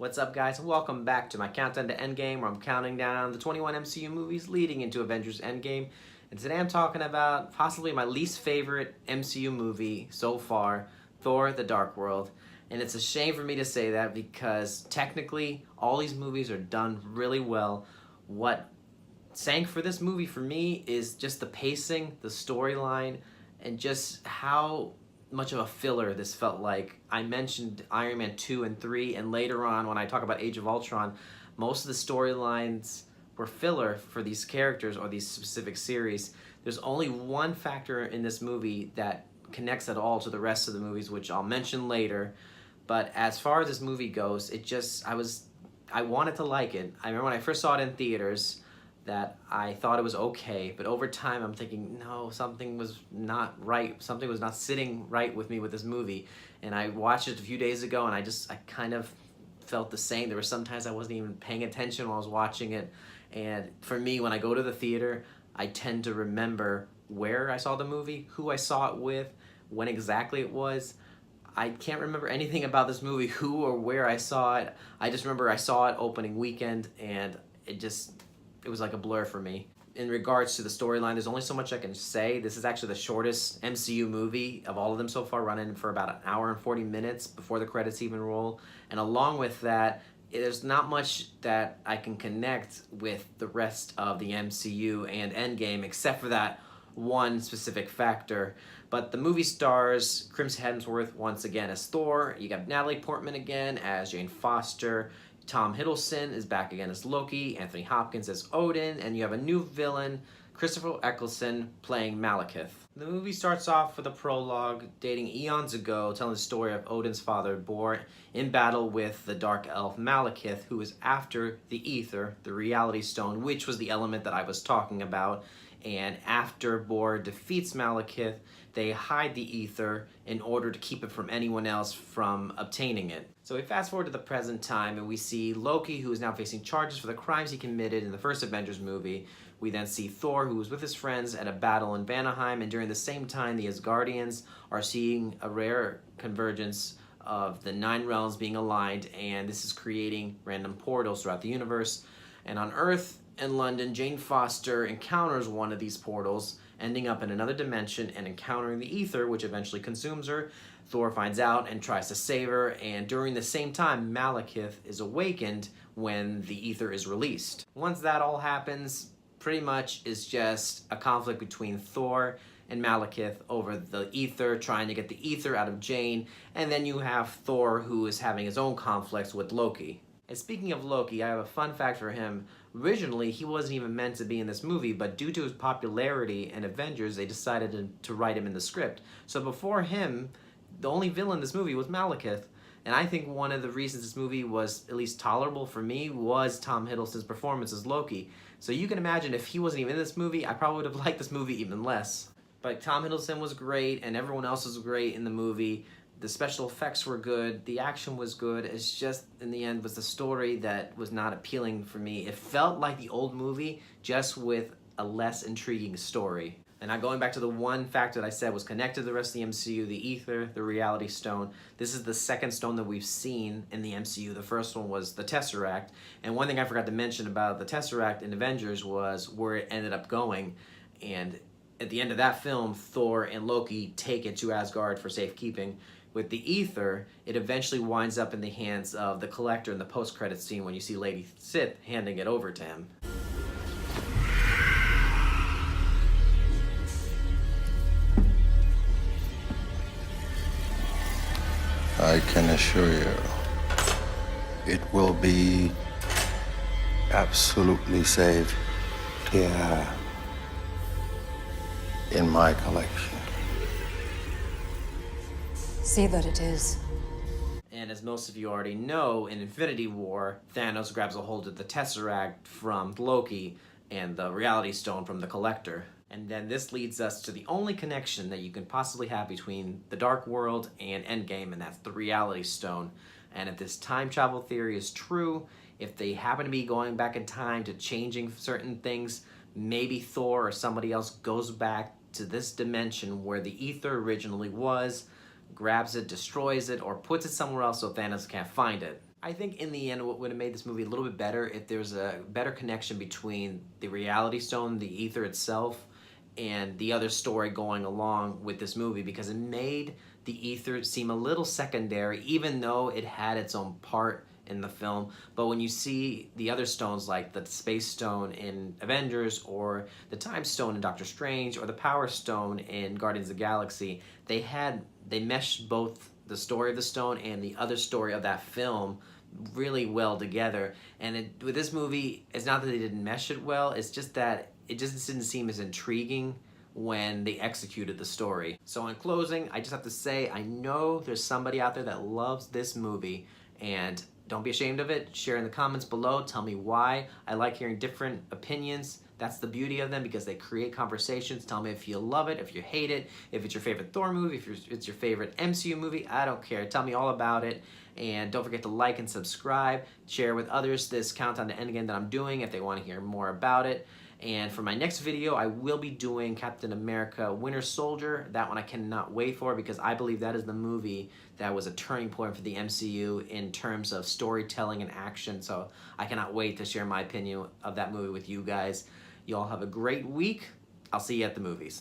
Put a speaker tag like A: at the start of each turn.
A: What's up, guys? Welcome back to my Countdown to Endgame, where I'm counting down the 21 MCU movies leading into Avengers Endgame. And today I'm talking about possibly my least favorite MCU movie so far, Thor: The Dark World. And it's a shame for me to say that because technically all these movies are done really well. What sank for this movie for me is just the pacing, the storyline, and just how much of a filler this felt like. I mentioned Iron Man 2 and 3, and later on when I talk about Age of Ultron, most of the storylines were filler for these characters or these specific series. There's only one factor in this movie that connects at all to the rest of the movies, which I'll mention later. But as far as this movie goes, I wanted to like it. I remember when I first saw it in theaters that I thought it was okay, but over time I'm thinking, no, something was not right. Something was not sitting right with me with this movie. And I watched it a few days ago and I kind of felt the same. There were sometimes I wasn't even paying attention while I was watching it. And for me, when I go to the theater, I tend to remember where I saw the movie, who I saw it with, when exactly it was. I can't remember anything about this movie, who or where I saw it. I just remember I saw it opening weekend and it was like a blur for me. In regards to the storyline, there's only so much I can say. This is actually the shortest MCU movie of all of them so far, running for about 1 hour and 40 minutes before the credits even roll. And along with that, there's not much that I can connect with the rest of the MCU and Endgame, except for that one specific factor. But the movie stars Chris Hemsworth once again as Thor. You got Natalie Portman again as Jane Foster. Tom Hiddleston is back again as Loki, Anthony Hopkins as Odin, and you have a new villain, Christopher Eccleston, playing Malekith. The movie starts off with a prologue dating eons ago, telling the story of Odin's father, Bor, in battle with the dark elf Malekith, who is after the Ether, the Reality Stone, which was the element that I was talking about. And after Bor defeats Malekith, they hide the Ether in order to keep it from anyone else from obtaining it. So we fast forward to the present time and we see Loki, who is now facing charges for the crimes he committed in the first Avengers movie. We then see Thor, who is with his friends at a battle in Vanaheim, and during the same time the Asgardians are seeing a rare convergence of the 9 realms being aligned, and this is creating random portals throughout the universe. And on Earth in London, Jane Foster encounters one of these portals, ending up in another dimension and encountering the Ether, which eventually consumes her. Thor finds out and tries to save her, and during the same time, Malekith is awakened when the Ether is released. Once that all happens, pretty much is just a conflict between Thor and Malekith over the Ether, trying to get the Ether out of Jane, and then you have Thor, who is having his own conflicts with Loki. And speaking of Loki, I have a fun fact for him. Originally, he wasn't even meant to be in this movie, but due to his popularity in Avengers, they decided to write him in the script. So before him, the only villain in this movie was Malekith. And I think one of the reasons this movie was at least tolerable for me was Tom Hiddleston's performance as Loki. So you can imagine if he wasn't even in this movie, I probably would have liked this movie even less. But Tom Hiddleston was great, and everyone else was great in the movie. The special effects were good, the action was good. It's just, in the end, was the story that was not appealing for me. It felt like the old movie, just with a less intriguing story. And now going back to the one factor that I said was connected to the rest of the MCU, the Ether, the Reality Stone. This is the second stone that we've seen in the MCU. The first one was the Tesseract. And one thing I forgot to mention about the Tesseract in Avengers was where it ended up going. And at the end of that film, Thor and Loki take it to Asgard for safekeeping. With the Ether, it eventually winds up in the hands of the Collector in the post-credit scene when you see Lady Sif handing it over to him.
B: I can assure you, it will be absolutely safe here in my collection.
C: See that it is.
A: And as most of you already know, in Infinity War, Thanos grabs a hold of the Tesseract from Loki and the Reality Stone from the Collector. And then this leads us to the only connection that you can possibly have between the Dark World and Endgame, and that's the Reality Stone. And if this time travel theory is true, if they happen to be going back in time to changing certain things, maybe Thor or somebody else goes back to this dimension where the Ether originally was, grabs it, destroys it, or puts it somewhere else so Thanos can't find it. I think in the end what would have made this movie a little bit better if there's a better connection between the reality stone, the ether itself, and the other story going along with this movie, because it made the ether seem a little secondary even though it had its own part in the film. But when you see the other stones like the space stone in Avengers, or the time stone in Doctor Strange, or the power stone in Guardians of the Galaxy, they meshed both the story of the stone and the other story of that film really well together. And with this movie, it's not that they didn't mesh it well, it's just that it just didn't seem as intriguing when they executed the story. So in closing, I just have to say, I know there's somebody out there that loves this movie, and don't be ashamed of it. Share in the comments below. Tell me why. I like hearing different opinions. That's the beauty of them, because they create conversations. Tell me if you love it, if you hate it, if it's your favorite Thor movie, if it's your favorite MCU movie. I don't care. Tell me all about it. And don't forget to like and subscribe. Share with others this Countdown to Endgame that I'm doing if they want to hear more about it. And for my next video, I will be doing Captain America Winter Soldier. That one I cannot wait for, because I believe that is the movie that was a turning point for the MCU in terms of storytelling and action. So I cannot wait to share my opinion of that movie with you guys. You all have a great week. I'll see you at the movies.